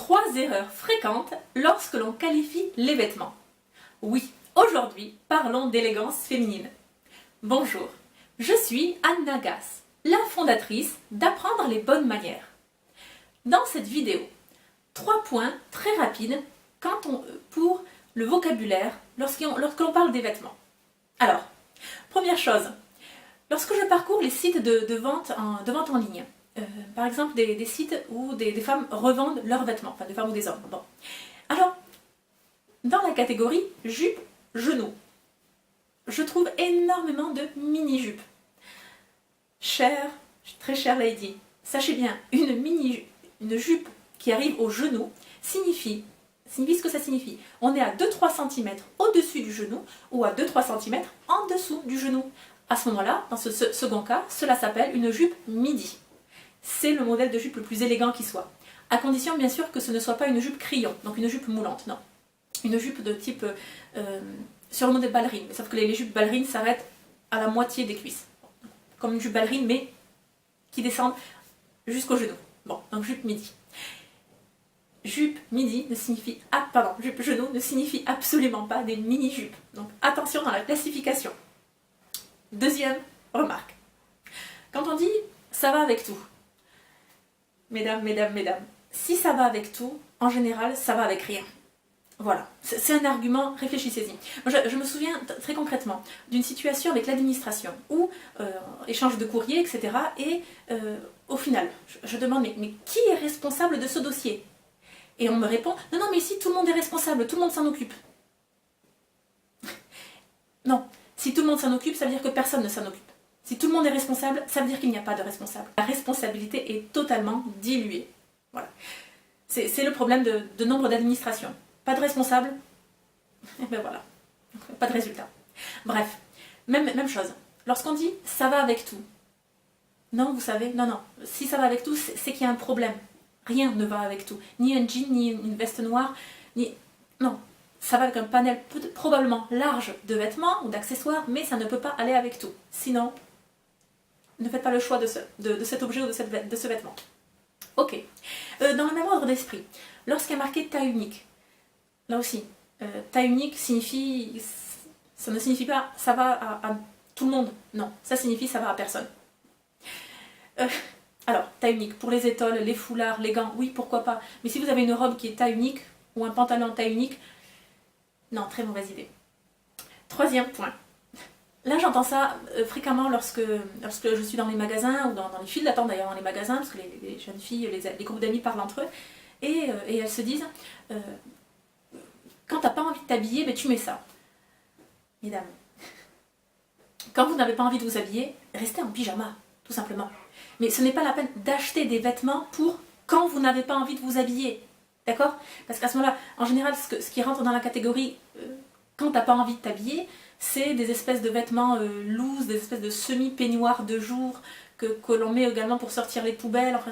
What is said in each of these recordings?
3 erreurs fréquentes lorsque l'on qualifie les vêtements. Oui, aujourd'hui, parlons d'élégance féminine. Bonjour, je suis Anna Gass, la fondatrice d'Apprendre les bonnes manières. Dans cette vidéo, 3 points très rapides pour le vocabulaire lorsque l'on parle des vêtements. Alors, première chose, lorsque je parcours les sites de vente en ligne, par exemple des sites où des femmes revendent leurs vêtements, enfin des femmes ou des hommes. Bon. Alors, dans la catégorie jupe, genoux, je trouve énormément de mini-jupes. Très chère lady, sachez bien, une jupe qui arrive au genou signifie ce que ça signifie. On est à 2-3 cm au-dessus du genou ou à 2-3 cm en dessous du genou. À ce moment-là, dans ce second cas, cela s'appelle une jupe midi. C'est le modèle de jupe le plus élégant qui soit. À condition, bien sûr, que ce ne soit pas une jupe crayon, donc une jupe moulante, non. Une jupe de type sur le modèle ballerine, mais sauf que les jupes ballerines s'arrêtent à la moitié des cuisses. Comme une jupe ballerine, mais qui descend jusqu'au genou. Bon, donc jupe midi. Jupe midi ne signifie... jupe genou ne signifie absolument pas des mini-jupes. Donc attention dans la classification. Deuxième remarque. Quand on dit « ça va avec tout », mesdames, si ça va avec tout, en général, ça va avec rien. Voilà, c'est un argument, réfléchissez-y. Je me souviens très concrètement d'une situation avec l'administration, où échange de courrier, etc. Et au final, je demande, mais qui est responsable de ce dossier? Et on me répond, non, mais ici, tout le monde est responsable, tout le monde s'en occupe. Non, si tout le monde s'en occupe, ça veut dire que personne ne s'en occupe. Si tout le monde est responsable, ça veut dire qu'il n'y a pas de responsable. La responsabilité est totalement diluée. Voilà. C'est le problème de nombre d'administrations. Pas de responsable, et ben voilà, pas de résultat. Bref, même chose. Lorsqu'on dit « ça va avec tout », non, vous savez, non, si ça va avec tout, c'est qu'il y a un problème. Rien ne va avec tout. Ni un jean, ni une veste noire, non. Ça va avec un panel probablement large de vêtements ou d'accessoires, mais ça ne peut pas aller avec tout. Sinon, ne faites pas le choix de cet objet ou de ce vêtement. Ok. Dans le même ordre d'esprit, lorsqu'il y a marqué taille unique, là aussi, taille unique signifie... Ça ne signifie pas ça va à tout le monde. Non, ça signifie ça va à personne. Alors, taille unique, pour les étoles, les foulards, les gants, oui, pourquoi pas. Mais si vous avez une robe qui est taille unique, ou un pantalon taille unique, non, très mauvaise idée. Troisième point. Là, j'entends ça fréquemment lorsque je suis dans les magasins, ou dans les files d'attente d'ailleurs dans les magasins, parce que les jeunes filles, les groupes d'amis parlent entre eux, et elles se disent, quand t'as pas envie de t'habiller, ben tu mets ça. Mesdames, quand vous n'avez pas envie de vous habiller, restez en pyjama, tout simplement. Mais ce n'est pas la peine d'acheter des vêtements pour quand vous n'avez pas envie de vous habiller. D'accord? Parce qu'à ce moment-là, en général, ce qui rentre dans la catégorie quand t'as pas envie de t'habiller, c'est des espèces de vêtements loose, des espèces de semi-peignoirs de jour que l'on met également pour sortir les poubelles. Enfin,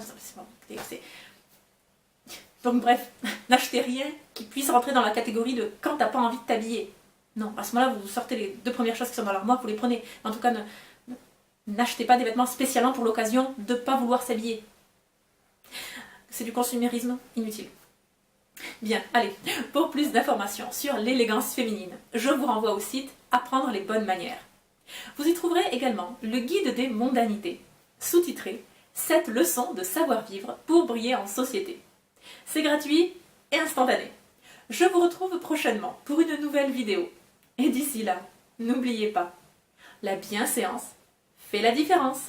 donc bref, n'achetez rien qui puisse rentrer dans la catégorie de quand t'as pas envie de t'habiller. Non, à ce moment-là, vous sortez les 2 premières choses qui sont dans l'armoire, vous les prenez. En tout cas, n'achetez pas des vêtements spécialement pour l'occasion de ne pas vouloir s'habiller. C'est du consumérisme inutile. Bien, allez, pour plus d'informations sur l'élégance féminine, je vous renvoie au site Apprendre les bonnes manières. Vous y trouverez également le guide des mondanités, sous-titré « 7 leçons de savoir-vivre pour briller en société ». C'est gratuit et instantané. Je vous retrouve prochainement pour une nouvelle vidéo. Et d'ici là, n'oubliez pas, la bienséance fait la différence.